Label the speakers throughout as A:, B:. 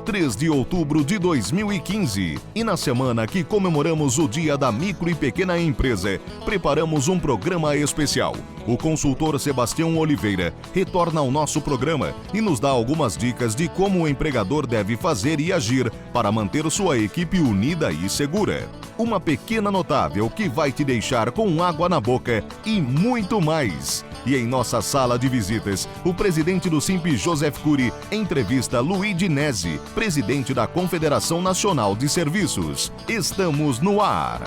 A: 3 de outubro de 2015. E na semana que comemoramos o Dia da Micro e Pequena Empresa, preparamos um programa especial. O consultor Sebastião Oliveira retorna ao nosso programa e nos dá algumas dicas de como o empregador deve fazer e agir para manter sua equipe unida e segura. Uma pequena notável que vai te deixar com água na boca e muito mais. E em nossa sala de visitas, o presidente do Simp, Joseph Cury, entrevista Luigi Nesi, presidente da Confederação Nacional de Serviços. Estamos no ar.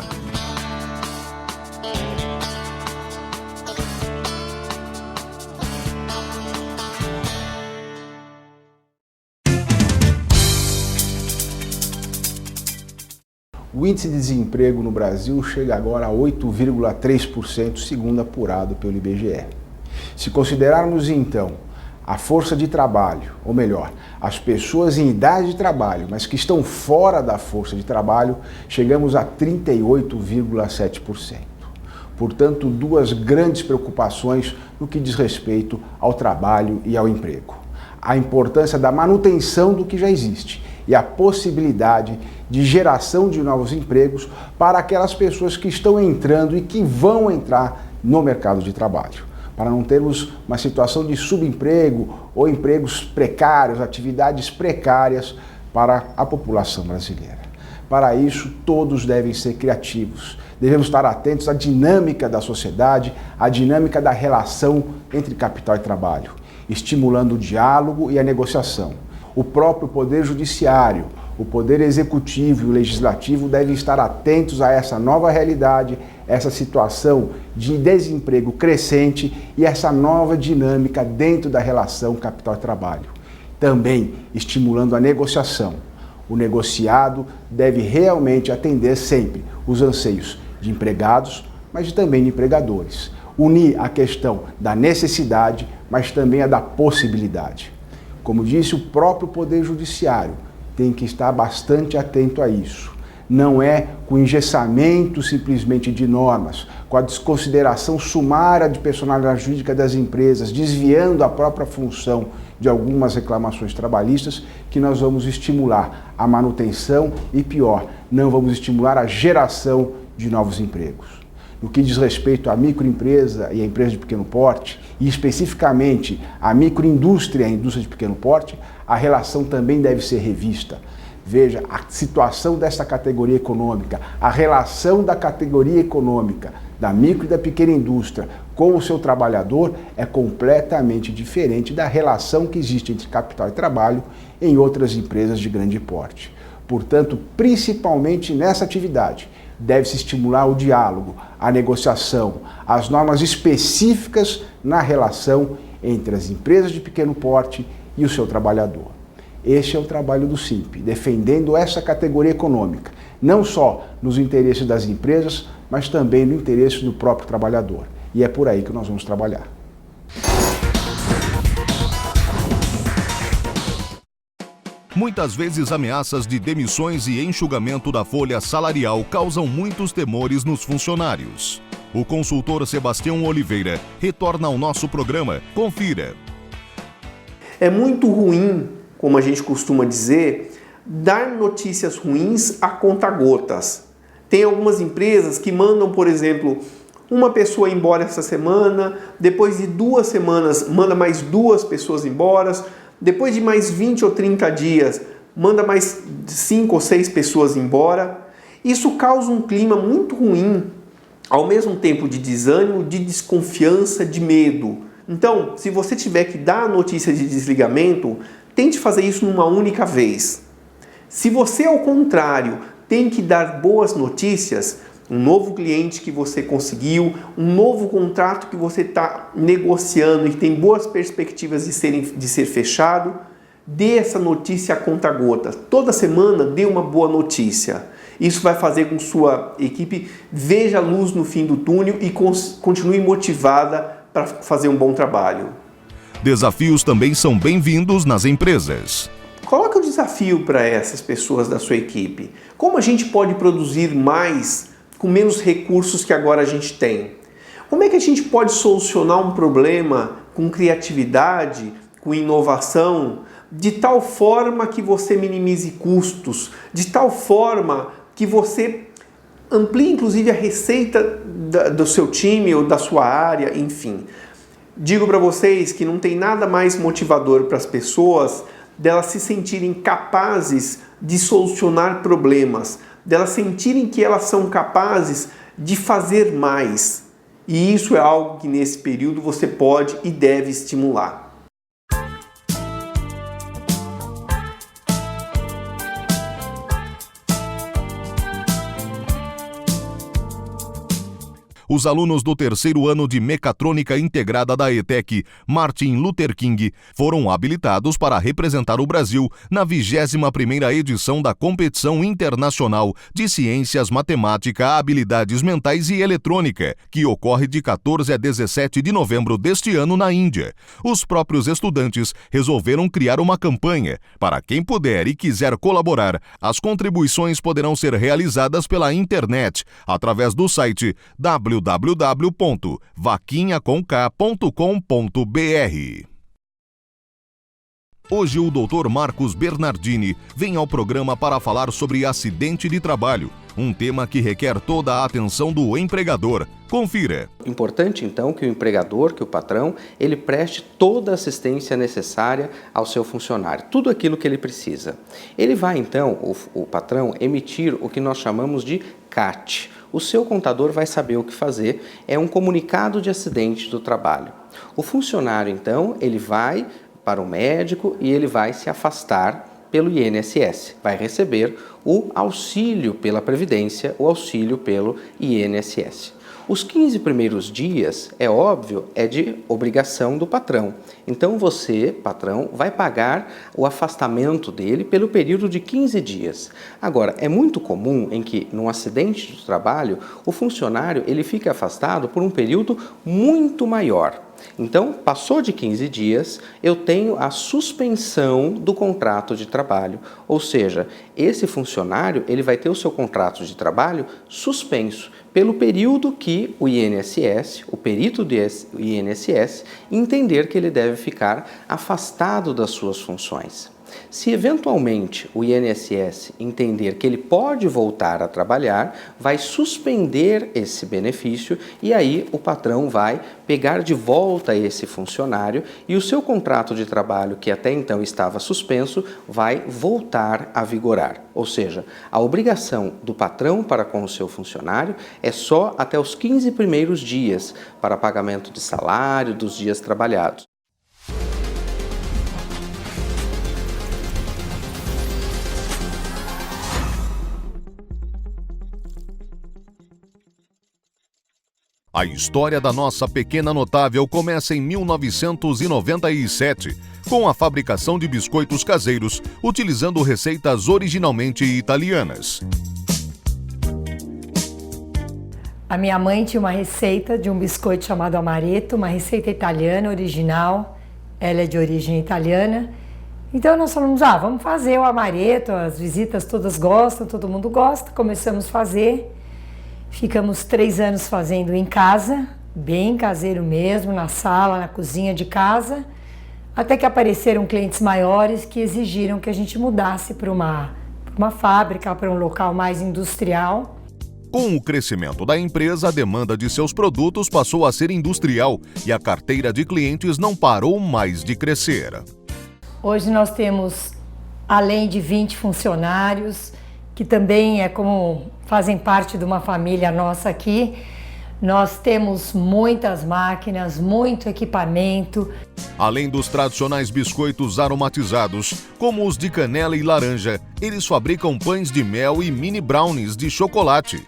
B: O índice de desemprego no Brasil chega agora a 8,3%, segundo apurado pelo IBGE. Se considerarmos então a força de trabalho, ou melhor, as pessoas em idade de trabalho, mas que estão fora da força de trabalho, chegamos a 38,7%. Portanto, duas grandes preocupações no que diz respeito ao trabalho e ao emprego. A importância da manutenção do que já existe e a possibilidade de geração de novos empregos para aquelas pessoas que estão entrando e que vão entrar no mercado de trabalho, para não termos uma situação de subemprego ou empregos precários, atividades precárias para a população brasileira. Para isso, todos devem ser criativos. Devemos estar atentos à dinâmica da sociedade, à dinâmica da relação entre capital e trabalho, estimulando o diálogo e a negociação. O próprio Poder Judiciário, o Poder Executivo e o Legislativo devem estar atentos a essa nova realidade, essa situação de desemprego crescente e essa nova dinâmica dentro da relação capital e trabalho. Também estimulando a negociação. O negociado deve realmente atender sempre os anseios de empregados, mas também de empregadores. Unir a questão da necessidade, mas também a da possibilidade. Como disse o próprio Poder Judiciário, tem que estar bastante atento a isso. Não é com engessamento simplesmente de normas, com a desconsideração sumária de personalidade jurídica das empresas, desviando a própria função de algumas reclamações trabalhistas, que nós vamos estimular a manutenção e, pior, não vamos estimular a geração de novos empregos. No que diz respeito à microempresa e à empresa de pequeno porte, e especificamente à microindústria e à indústria de pequeno porte, a relação também deve ser revista. Veja, a situação dessa categoria econômica, a relação da categoria econômica da micro e da pequena indústria com o seu trabalhador é completamente diferente da relação que existe entre capital e trabalho em outras empresas de grande porte. Portanto, principalmente nessa atividade, deve-se estimular o diálogo, a negociação, as normas específicas na relação entre as empresas de pequeno porte e o seu trabalhador. Este é o trabalho do Simp, defendendo essa categoria econômica, não só nos interesses das empresas, mas também no interesse do próprio trabalhador. E é por aí que nós vamos trabalhar.
A: Muitas vezes ameaças de demissões e enxugamento da folha salarial causam muitos temores nos funcionários. O consultor Sebastião Oliveira retorna ao nosso programa. Confira.
C: É muito ruim, como a gente costuma dizer, dar notícias ruins a conta-gotas. Tem algumas empresas que mandam, por exemplo, uma pessoa embora essa semana, depois de 2 semanas manda mais 2 pessoas embora, depois de mais 20 ou 30 dias, manda mais 5 ou 6 pessoas embora. Isso causa um clima muito ruim, ao mesmo tempo de desânimo, de desconfiança, de medo. Então, se você tiver que dar a notícia de desligamento, tente fazer isso numa única vez. Se você, ao contrário, tem que dar boas notícias, um novo cliente que você conseguiu, um novo contrato que você está negociando e que tem boas perspectivas de ser fechado, dê essa notícia a conta-gotas. Toda semana dê uma boa notícia. Isso vai fazer com que sua equipe veja a luz no fim do túnel e continue motivada para fazer um bom trabalho.
A: Desafios também são bem-vindos nas empresas.
C: Coloque o desafio para essas pessoas da sua equipe. Como a gente pode produzir mais com menos recursos que agora a gente tem? Como é que a gente pode solucionar um problema com criatividade, com inovação, de tal forma que você minimize custos, de tal forma que você amplie inclusive a receita do seu time ou da sua área, enfim. Digo para vocês que não tem nada mais motivador para as pessoas delas se sentirem capazes de solucionar problemas, delas sentirem que elas são capazes de fazer mais. E isso é algo que nesse período você pode e deve estimular.
A: Os alunos do terceiro ano de Mecatrônica Integrada da ETEC, Martin Luther King, foram habilitados para representar o Brasil na 21ª edição da Competição Internacional de Ciências Matemática, Habilidades Mentais e Eletrônica, que ocorre de 14 a 17 de novembro deste ano na Índia. Os próprios estudantes resolveram criar uma campanha. Para quem puder e quiser colaborar, as contribuições poderão ser realizadas pela internet, através do site www.vaquinhaconk.com.br. Hoje o Dr. Marcos Bernardini vem ao programa para falar sobre acidente de trabalho, um tema que requer toda a atenção do empregador. Confira.
D: Importante então que o empregador, que o patrão, ele preste toda a assistência necessária ao seu funcionário, tudo aquilo que ele precisa. Ele vai então, o patrão, emitir o que nós chamamos de CAT. O seu contador vai saber o que fazer, é um comunicado de acidente do trabalho. O funcionário então, ele vai para o médico e ele vai se afastar pelo INSS, vai receber o auxílio pela Previdência, o auxílio pelo INSS. Os 15 primeiros dias, é óbvio, é de obrigação do patrão. Então você, patrão, vai pagar o afastamento dele pelo período de 15 dias. Agora, é muito comum em que, num acidente de trabalho, o funcionário ele fica afastado por um período muito maior. Então, passou de 15 dias, eu tenho a suspensão do contrato de trabalho. Ou seja, esse funcionário ele vai ter o seu contrato de trabalho suspenso pelo período que o INSS, o perito do INSS, entender que ele deve ficar afastado das suas funções. Se eventualmente o INSS entender que ele pode voltar a trabalhar, vai suspender esse benefício e aí o patrão vai pegar de volta esse funcionário e o seu contrato de trabalho, que até então estava suspenso, vai voltar a vigorar. Ou seja, a obrigação do patrão para com o seu funcionário é só até os 15 primeiros dias para pagamento de salário dos dias trabalhados.
A: A história da nossa pequena notável começa em 1997, com a fabricação de biscoitos caseiros, utilizando receitas originalmente italianas.
E: A minha mãe tinha uma receita de um biscoito chamado amaretto, uma receita italiana original, ela é de origem italiana. Então nós falamos, vamos fazer o amaretto, as visitas todas gostam, todo mundo gosta, começamos a fazer. Ficamos 3 anos fazendo em casa, bem caseiro mesmo, na sala, na cozinha de casa, até que apareceram clientes maiores que exigiram que a gente mudasse para uma fábrica, para um local mais industrial.
A: Com o crescimento da empresa, a demanda de seus produtos passou a ser industrial e a carteira de clientes não parou mais de crescer.
E: Hoje nós temos, além de 20 funcionários, que também fazem parte de uma família nossa aqui. Nós temos muitas máquinas, muito equipamento.
A: Além dos tradicionais biscoitos aromatizados, como os de canela e laranja, eles fabricam pães de mel e mini brownies de chocolate.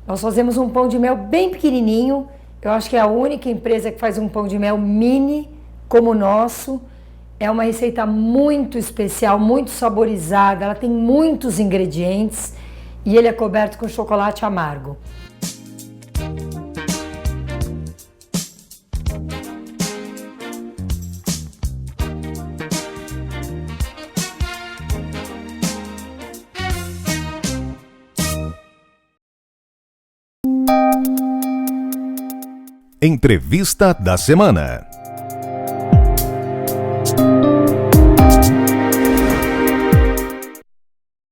E: Nós fazemos um pão de mel bem pequenininho. Eu acho que é a única empresa que faz um pão de mel mini como o nosso. É uma receita muito especial, muito saborizada, ela tem muitos ingredientes e ele é coberto com chocolate amargo.
A: Entrevista da semana.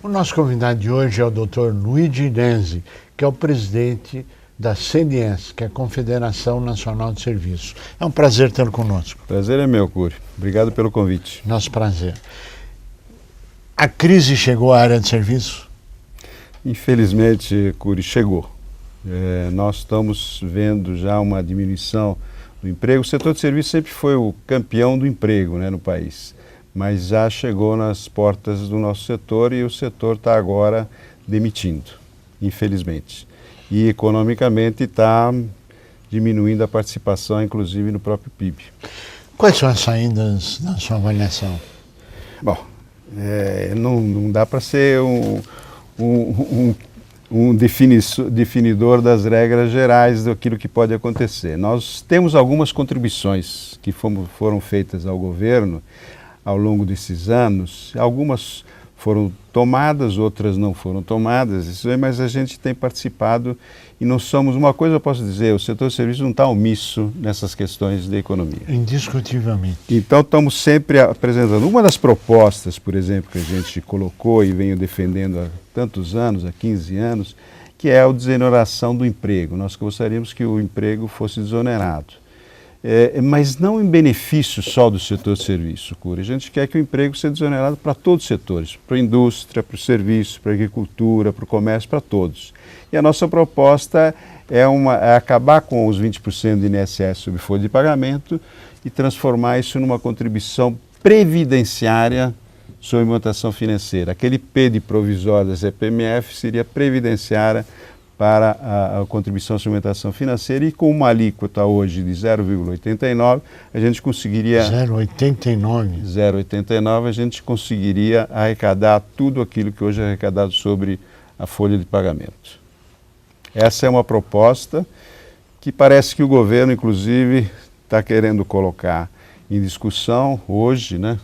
F: O nosso convidado de hoje é o Dr. Luigi Renzi, que é o presidente da CNS, que é a Confederação Nacional de Serviços. É um prazer tê-lo conosco.
G: Prazer é meu, Cury. Obrigado pelo convite.
F: Nosso prazer. A crise chegou à área de serviço?
G: Infelizmente, Cury, chegou. Nós estamos vendo já uma diminuição do emprego. O setor de serviço sempre foi o campeão do emprego, né, no país, mas já chegou nas portas do nosso setor e o setor está agora demitindo, infelizmente. E economicamente está diminuindo a participação, inclusive no próprio PIB. Quais são as saídas na sua avaliação? Bom, não dá para ser um definidor das regras gerais daquilo que pode acontecer. Nós temos algumas contribuições que foram feitas ao governo ao longo desses anos. Algumas foram tomadas, outras não foram tomadas, mas a gente tem participado e não somos, uma coisa eu posso dizer, o setor de serviços não está omisso nessas questões da economia. Indiscutivelmente. Então estamos sempre apresentando. Uma das propostas, por exemplo, que a gente colocou e venho defendendo há tantos anos, há 15 anos, que é a desoneração do emprego. Nós gostaríamos que o emprego fosse desonerado. Mas não em benefício só do setor de serviço, Cury. A gente quer que o emprego seja desonerado para todos os setores, para a indústria, para o serviço, para a agricultura, para o comércio, para todos. E a nossa proposta é acabar com os 20% do INSS sob folha de pagamento e transformar isso numa contribuição previdenciária sobre movimentação financeira. Aquele P de provisório da CPMF seria previdenciária para a contribuição de movimentação financeira, e com uma alíquota hoje de 0,89, a gente conseguiria... 0,89? 0,89, a gente conseguiria arrecadar tudo aquilo que hoje é arrecadado sobre a folha de pagamento. Essa é uma proposta que parece que o governo, inclusive, está querendo colocar em discussão hoje, né?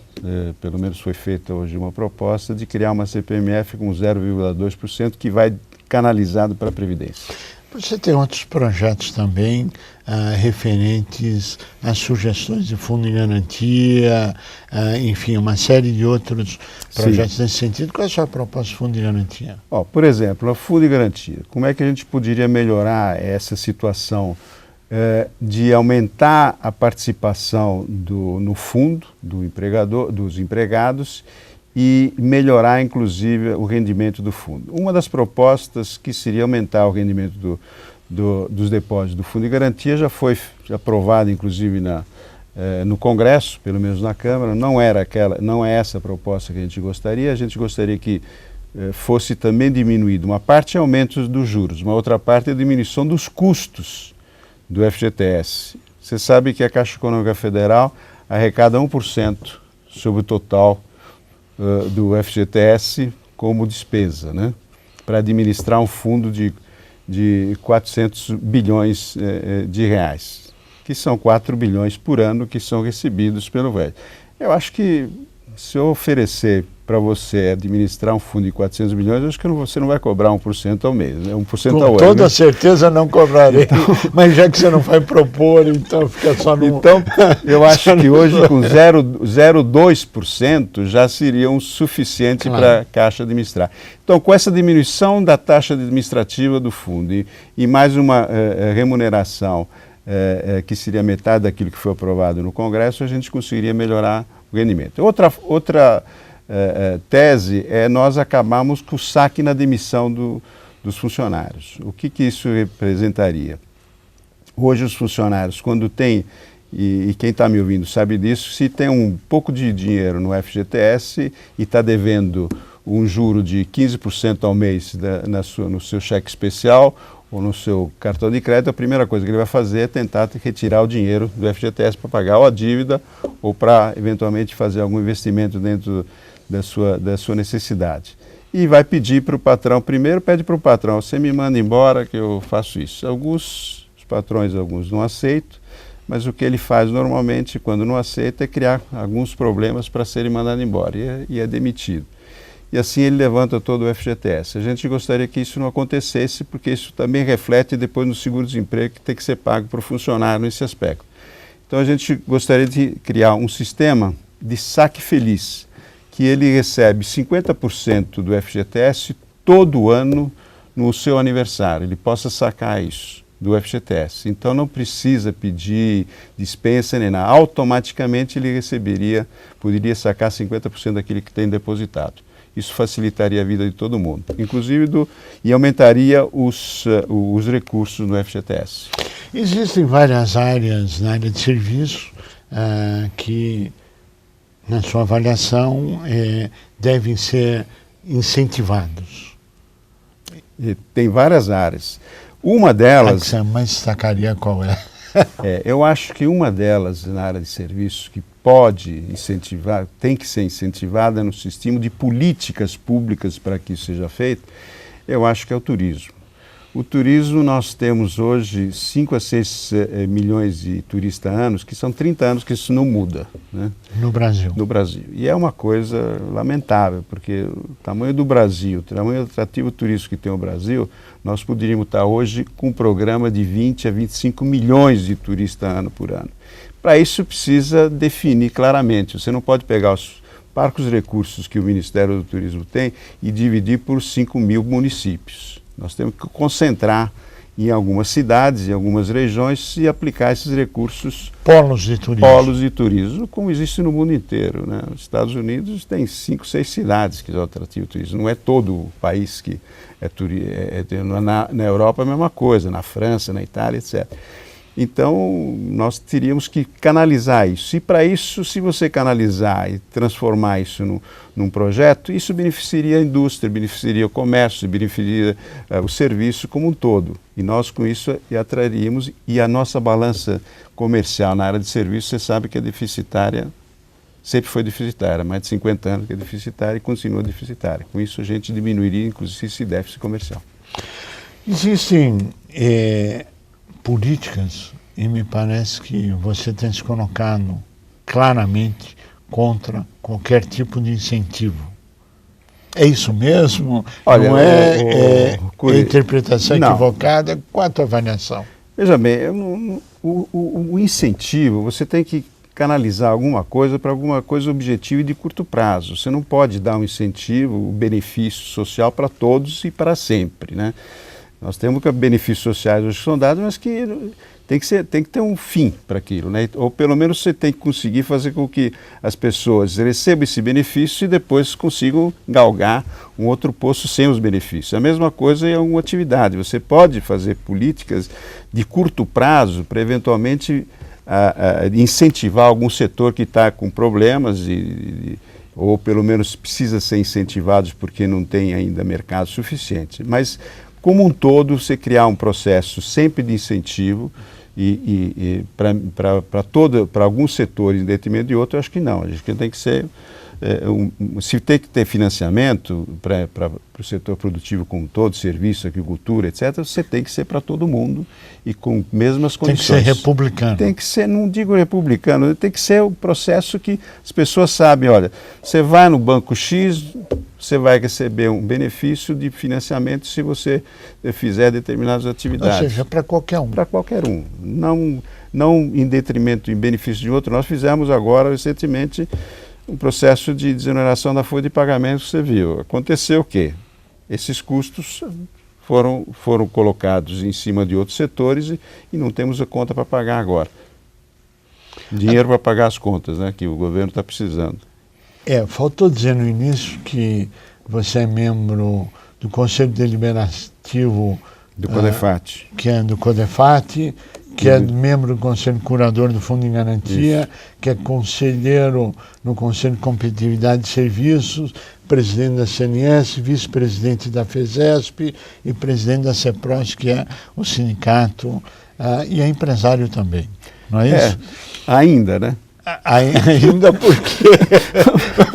G: Pelo menos foi feita hoje uma proposta de criar uma CPMF com 0,2% que vai canalizado para a Previdência. Você tem outros projetos também referentes às sugestões de fundo de garantia, enfim, uma série de outros projetos Sim. Nesse sentido. Qual é a sua proposta de fundo de garantia? Por exemplo, o fundo de garantia. Como é que a gente poderia melhorar essa situação de aumentar a participação no fundo dos empregados e melhorar, inclusive, o rendimento do fundo? Uma das propostas que seria aumentar o rendimento dos depósitos do Fundo de Garantia já foi aprovada, inclusive, no Congresso, pelo menos na Câmara. Não é essa a proposta que a gente gostaria. A gente gostaria que fosse também diminuído. Uma parte é aumento dos juros, uma outra parte é diminuição dos custos do FGTS. Você sabe que a Caixa Econômica Federal arrecada 1% sobre o total do FGTS como despesa, né, para administrar um fundo de 400 bilhões de reais, que são 4 bilhões por ano que são recebidos pelo VED. Eu acho que se eu oferecer para você administrar um fundo de 400 bilhões, eu acho que você não vai cobrar 1% ao mês, né? 1% ao ano. Com toda certeza não cobrarei, então, mas já que você não vai propor, então fica só no... Então, eu acho que hoje com 0,2% já seria um suficiente para a Caixa administrar. Então, com essa diminuição da taxa administrativa do fundo e mais uma remuneração que seria metade daquilo que foi aprovado no Congresso, a gente conseguiria melhorar o rendimento. Outra tese é nós acabarmos com o saque na demissão dos funcionários. O que isso representaria? Hoje os funcionários, quando tem, e quem está me ouvindo sabe disso, se tem um pouco de dinheiro no FGTS e está devendo um juro de 15% ao mês no seu cheque especial ou no seu cartão de crédito, a primeira coisa que ele vai fazer é tentar retirar o dinheiro do FGTS para pagar ou a dívida ou para eventualmente fazer algum investimento dentro da sua necessidade. E vai pedir para o patrão, primeiro pede para o patrão, você me manda embora que eu faço isso. Alguns patrões, alguns não aceitam, mas o que ele faz normalmente quando não aceita é criar alguns problemas para serem mandados embora e é demitido. e assim ele levanta todo o FGTS. A gente gostaria que isso não acontecesse, porque isso também reflete depois no seguro-desemprego que tem que ser pago para o funcionário nesse aspecto. Então a gente gostaria de criar um sistema de saque feliz, que ele recebe 50% do FGTS todo ano no seu aniversário, ele possa sacar isso do FGTS. Então não precisa pedir dispensa nem nada, automaticamente ele poderia sacar 50% daquilo que tem depositado. Isso facilitaria a vida de todo mundo, inclusive e aumentaria os recursos no FGTS.
F: Existem várias áreas na área de serviço que, na sua avaliação, devem ser incentivados.
G: E tem várias áreas. Uma delas...
F: A que você mais destacaria qual é?
G: Eu acho que uma delas na área de serviço que pode incentivar, tem que ser incentivada no sistema de políticas públicas para que isso seja feito, eu acho que é o turismo. O turismo, nós temos hoje 5 a 6 milhões de turistas anos, que são 30 anos que isso não muda, né?
F: No Brasil.
G: No Brasil. E é uma coisa lamentável, porque o tamanho do Brasil, o tamanho atrativo turístico que tem o Brasil, nós poderíamos estar hoje com um programa de 20 a 25 milhões de turistas ano por ano. Para isso precisa definir claramente, você não pode pegar os parcos recursos que o Ministério do Turismo tem e dividir por 5 mil municípios. Nós temos que concentrar em algumas cidades, em algumas regiões e aplicar esses recursos.
F: Polos de turismo.
G: Polos de turismo, como existe no mundo inteiro, né? Os Estados Unidos tem 5, 6 cidades que são atrativos turismo. Não é todo o país que é turismo. Na Europa é a mesma coisa, na França, na Itália, etc. Então, nós teríamos que canalizar isso. E para isso, se você canalizar e transformar isso num projeto, isso beneficiaria a indústria, beneficiaria o comércio, beneficiaria o serviço como um todo. E nós, com isso, atraríamos. E a nossa balança comercial na área de serviço, você sabe que é deficitária, sempre foi deficitária, há mais de 50 anos que é deficitária e continua deficitária. Com isso, a gente diminuiria, inclusive, esse déficit comercial.
F: Existem políticas, e me parece que você tem se colocado claramente contra qualquer tipo de incentivo. É isso mesmo?
G: Olha,
F: não é interpretação equivocada? Qual a tua avaliação?
G: Veja bem, o incentivo, você tem que canalizar alguma coisa para alguma coisa objetiva e de curto prazo. Você não pode dar um incentivo, um benefício social para todos e para sempre, né? Nós temos benefícios sociais hoje que são dados, mas que tem que ter um fim para aquilo, né? Ou pelo menos você tem que conseguir fazer com que as pessoas recebam esse benefício e depois consigam galgar um outro posto sem os benefícios. A mesma coisa é uma atividade. Você pode fazer políticas de curto prazo para eventualmente incentivar algum setor que está com problemas ou pelo menos precisa ser incentivados porque não tem ainda mercado suficiente. Mas como um todo, você criar um processo sempre de incentivo para alguns setores em detrimento de outros, eu acho que não. Acho que tem que ser, se tem que ter financiamento para o setor produtivo como um todo, serviço, agricultura, etc., você tem que ser para todo mundo e com mesmas condições.
F: Tem que ser republicano.
G: Tem que ser, não digo republicano, tem que ser o processo que as pessoas sabem, olha, você vai no banco X, você vai receber um benefício de financiamento se você fizer determinadas atividades.
F: Ou seja, para qualquer um.
G: Para qualquer um. Não em detrimento, em benefício de outro. Nós fizemos agora, recentemente, um processo de desoneração da folha de pagamento, você viu. Aconteceu o quê? Esses custos foram colocados em cima de outros setores e não temos a conta para pagar agora. Dinheiro para pagar as contas, né, que o governo está precisando.
F: Faltou dizer no início que você é membro do Conselho Deliberativo
G: do CODEFAT.
F: Que é do CODEFAT, que é membro do Conselho Curador do Fundo de Garantia, isso, que é conselheiro no Conselho de Competitividade de Serviços, presidente da CNS, vice-presidente da FESESP e presidente da CEPROS, que é o sindicato, e é empresário também, não é isso?
G: Ainda, né?
F: Ainda porque...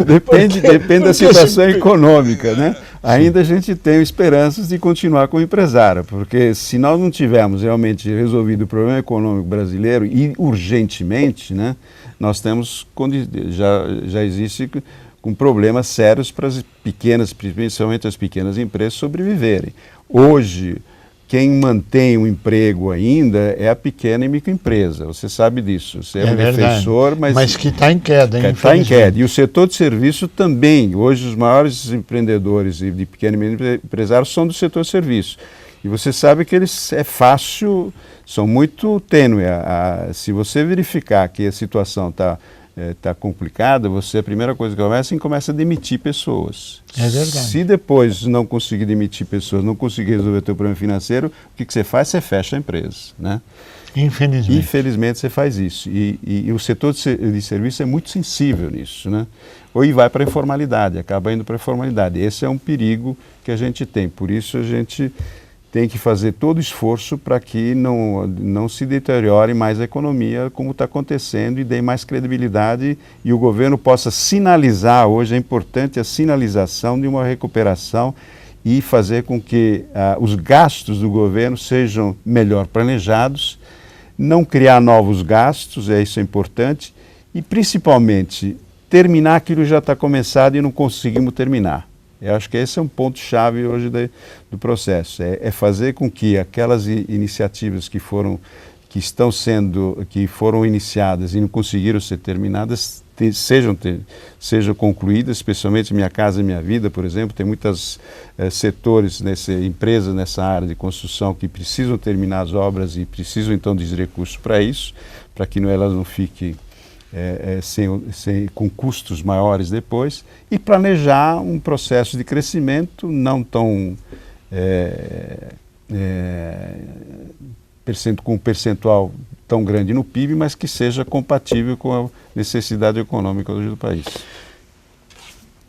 G: Depende da situação econômica, né? Ainda a gente tem esperanças de continuar como empresário, porque se nós não tivermos realmente resolvido o problema econômico brasileiro e urgentemente, né, nós temos já existe com problemas sérios para as pequenas, principalmente as pequenas empresas, sobreviverem. Hoje, quem mantém o emprego ainda é a pequena e microempresa. Você sabe disso. Você é um defensor,
F: mas que está em queda.
G: Está em queda. E o setor de serviço também. Hoje, os maiores empreendedores e de pequenos e médios empresários são do setor de serviço. E você sabe que eles são muito tênues. Se você verificar que a situação está complicada, a primeira coisa que começa a demitir pessoas.
F: É verdade.
G: Se depois não conseguir demitir pessoas, não conseguir resolver o teu problema financeiro, o que você faz? Você fecha a empresa, né?
F: Infelizmente.
G: Infelizmente você faz isso. E o setor de serviço é muito sensível nisso, né? Ou vai para a informalidade, acaba indo para a informalidade. Esse é um perigo que a gente tem. Por isso a gente tem que fazer todo o esforço para que não se deteriore mais a economia, como está acontecendo, e dê mais credibilidade e o governo possa sinalizar. Hoje é importante a sinalização de uma recuperação e fazer com que os gastos do governo sejam melhor planejados, não criar novos gastos, isso é importante, e principalmente terminar aquilo que já está começado e não conseguimos terminar. Eu acho que esse é um ponto-chave hoje do processo, é fazer com que aquelas iniciativas que foram iniciadas e não conseguiram ser terminadas sejam concluídas, especialmente Minha Casa Minha Vida, por exemplo. Tem muitos setores, empresas nessa área de construção que precisam terminar as obras e precisam então de recursos para isso, para que elas não fiquem com custos maiores depois, e planejar um processo de crescimento não tão com um percentual tão grande no PIB, mas que seja compatível com a necessidade econômica hoje do país.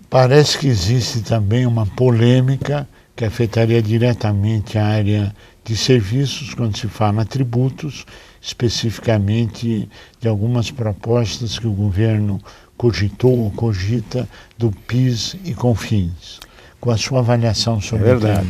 F: Parece que existe também uma polêmica que afetaria diretamente a área de serviços quando se fala em tributos, especificamente de algumas propostas que o governo cogitou ou cogita do PIS e COFINS. Com a sua avaliação sobre o tema.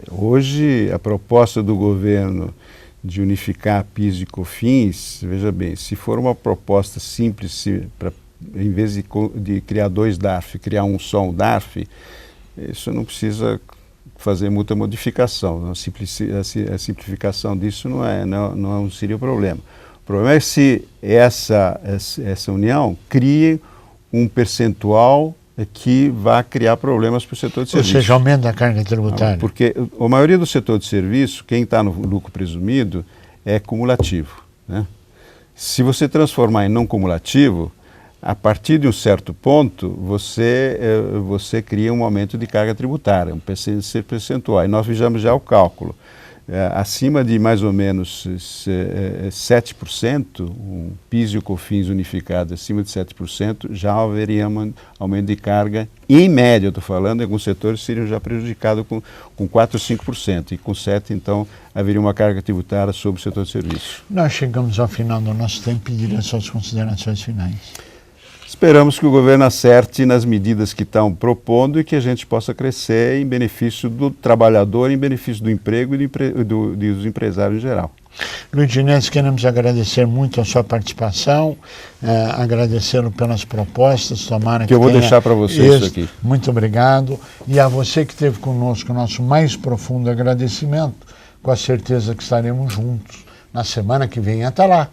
G: Hoje, a proposta do governo de unificar PIS e COFINS, veja bem, se for uma proposta simples, em vez de criar dois DARF, criar um só DARF, isso não precisa fazer muita modificação. A simplificação disso não seria o problema. O problema é se essa união crie um percentual que vai criar problemas para o setor de serviço.
F: Ou seja, aumenta a carga tributária.
G: Porque a maioria do setor de serviço, quem está no lucro presumido, é cumulativo, né? Se você transformar em não cumulativo, a partir de um certo ponto, você cria um aumento de carga tributária, um percentual. E nós fizemos já o cálculo. Acima de mais ou menos 7%, um PIS e o COFINS unificado acima de 7%, já haveria um aumento de carga, em média, eu estou falando, em alguns setores seriam já prejudicados com 4% ou 5%, e com 7%, então, haveria uma carga tributária sobre o setor de serviço.
F: Nós chegamos ao final do nosso tempo e pediria suas considerações finais.
G: Esperamos que o governo acerte nas medidas que estão propondo e que a gente possa crescer em benefício do trabalhador, em benefício do emprego e dos empresários em geral.
F: Luiz Diniz, queremos agradecer muito a sua participação, agradecê-lo pelas propostas, tomara que
G: eu vou deixar para você isso aqui.
F: Muito obrigado. E a você que esteve conosco, nosso mais profundo agradecimento, com a certeza que estaremos juntos na semana que vem. Até lá!